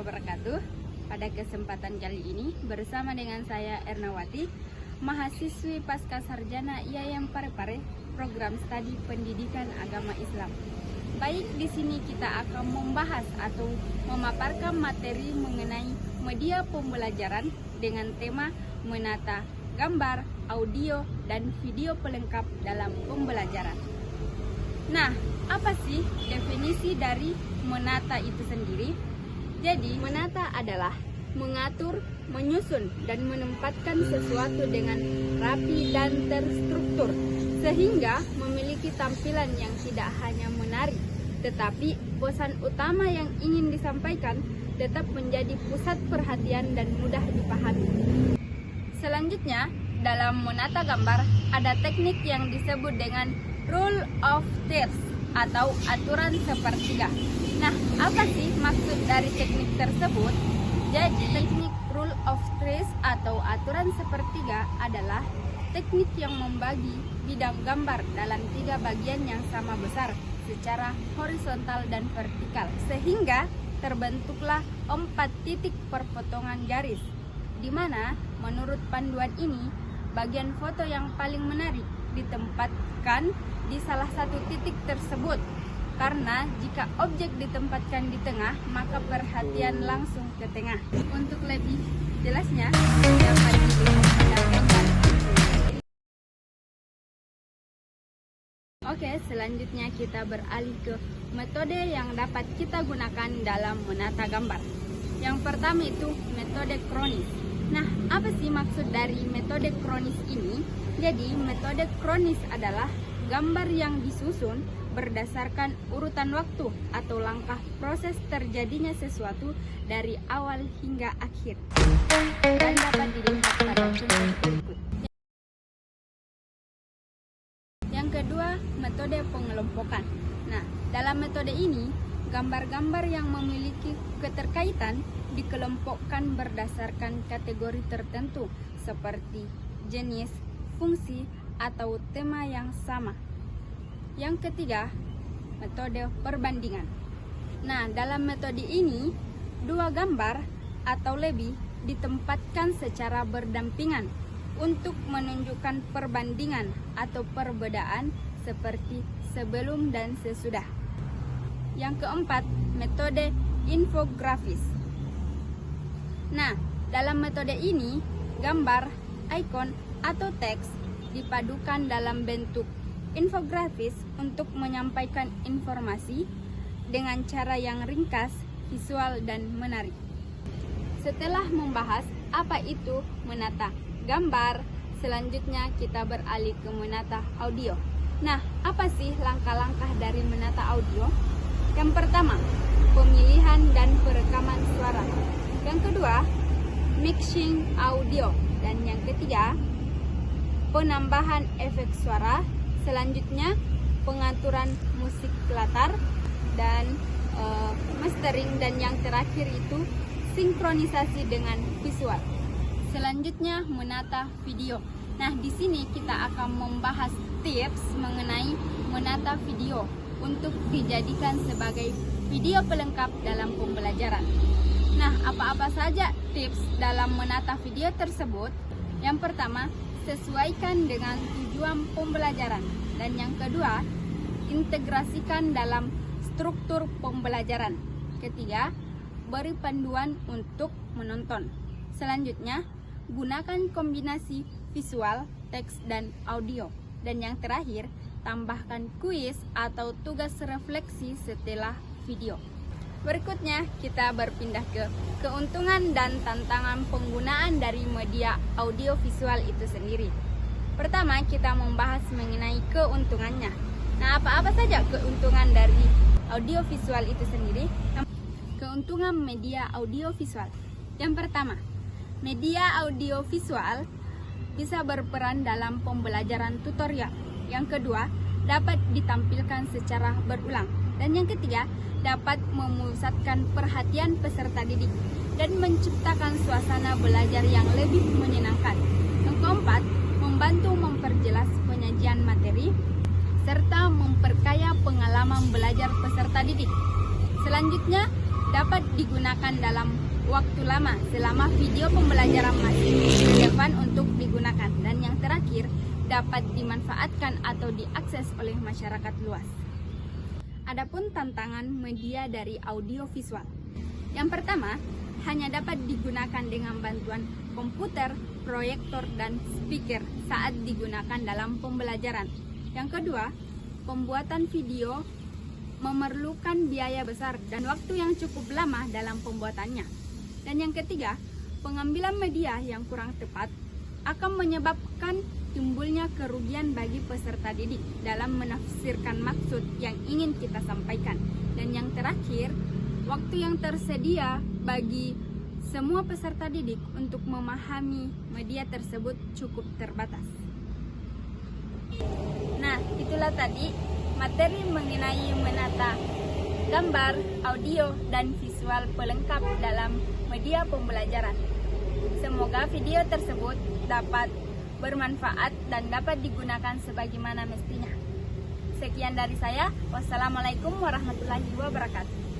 wabarakatuh. Pada kesempatan kali ini bersama dengan saya Ernawati, mahasiswi pasca sarjana IAIN Parepare, program studi pendidikan agama Islam. Baik, di sini kita akan membahas atau memaparkan materi mengenai media pembelajaran dengan tema menata gambar, audio, dan video pelengkap dalam pembelajaran. Nah, apa sih definisi dari menata itu sendiri? Jadi, menata adalah mengatur, menyusun, dan menempatkan sesuatu dengan rapi dan terstruktur, sehingga memiliki tampilan yang tidak hanya menarik, tetapi pesan utama yang ingin disampaikan tetap menjadi pusat perhatian dan mudah dipahami. Selanjutnya, dalam menata gambar, ada teknik yang disebut dengan rule of thirds atau aturan sepertiga. Nah, apa sih maksud dari teknik tersebut? Jadi, teknik rule of thirds atau aturan sepertiga adalah teknik yang membagi bidang gambar dalam 3 bagian yang sama besar secara horizontal dan vertikal, sehingga terbentuklah 4 titik perpotongan garis, di mana menurut panduan ini, bagian foto yang paling menarik ditempatkan di salah satu titik tersebut. Karena jika objek ditempatkan di tengah, maka perhatian langsung ke tengah. Untuk lebih jelasnya, dapat dilihat pada gambar. Oke, selanjutnya kita beralih ke metode yang dapat kita gunakan dalam menata gambar. Yang pertama itu metode kronis. Nah, apa sih maksud dari metode kronis ini? Jadi, metode kronis adalah gambar yang disusun berdasarkan urutan waktu atau langkah proses terjadinya sesuatu dari awal hingga akhir. Dan dapat dilihat pada contoh berikut. Yang kedua, metode pengelompokan. Nah, dalam metode ini, gambar-gambar yang memiliki keterkaitan dikelompokkan berdasarkan kategori tertentu seperti jenis, fungsi, atau tema yang sama. Yang ketiga, metode perbandingan. Nah, dalam metode ini, 2 gambar atau lebih ditempatkan secara berdampingan untuk menunjukkan perbandingan atau perbedaan seperti sebelum dan sesudah. Yang keempat, metode infografis. Nah, dalam metode ini, gambar, ikon, atau teks dipadukan dalam bentuk infografis untuk menyampaikan informasi dengan cara yang ringkas, visual, dan menarik. Setelah membahas apa itu menata gambar, selanjutnya kita beralih ke menata audio. Nah, apa sih langkah-langkah dari menata audio? Yang pertama, pemilihan dan perekaman suara. Yang kedua, mixing audio. Dan yang ketiga, penambahan efek suara. Selanjutnya, pengaturan musik latar dan mastering. Dan yang terakhir itu sinkronisasi dengan visual. Selanjutnya, menata video. Nah, di sini kita akan membahas tips mengenai menata video untuk dijadikan sebagai video pelengkap dalam pembelajaran. Nah, apa-apa saja tips dalam menata video tersebut? Yang pertama, sesuaikan dengan tujuan pembelajaran. Dan yang kedua, integrasikan dalam struktur pembelajaran. Ketiga, beri panduan untuk menonton. Selanjutnya, gunakan kombinasi visual, teks, dan audio. Dan yang terakhir, tambahkan kuis atau tugas refleksi setelah video. Berikutnya, kita berpindah ke keuntungan dan tantangan penggunaan dari media audiovisual itu sendiri. Pertama, kita membahas mengenai keuntungannya. Nah, apa-apa saja keuntungan dari audiovisual itu sendiri? Keuntungan media audiovisual. Yang pertama, media audiovisual bisa berperan dalam pembelajaran tutorial. Yang kedua, dapat ditampilkan secara berulang. Dan yang ketiga, dapat memusatkan perhatian peserta didik dan menciptakan suasana belajar yang lebih menyenangkan. Yang keempat, membantu memperjelas penyajian materi serta memperkaya pengalaman belajar peserta didik. Selanjutnya, dapat digunakan dalam waktu lama selama video pembelajaran masih relevan untuk digunakan. Dan yang terakhir, dapat dimanfaatkan atau diakses oleh masyarakat luas. Adapun tantangan media dari audiovisual. Yang pertama, hanya dapat digunakan dengan bantuan komputer, proyektor, dan speaker saat digunakan dalam pembelajaran. Yang kedua, pembuatan video memerlukan biaya besar dan waktu yang cukup lama dalam pembuatannya. Dan yang ketiga, pengambilan media yang kurang tepat akan menyebabkan timbulnya kerugian bagi peserta didik dalam menafsirkan maksud yang ingin kita sampaikan. Dan yang terakhir, waktu yang tersedia bagi semua peserta didik untuk memahami media tersebut cukup terbatas. Nah, itulah tadi materi mengenai menata gambar, audio, dan visual pelengkap dalam media pembelajaran. Semoga video tersebut dapat bermanfaat dan dapat digunakan sebagaimana mestinya. Sekian dari saya. Wassalamualaikum warahmatullahi wabarakatuh.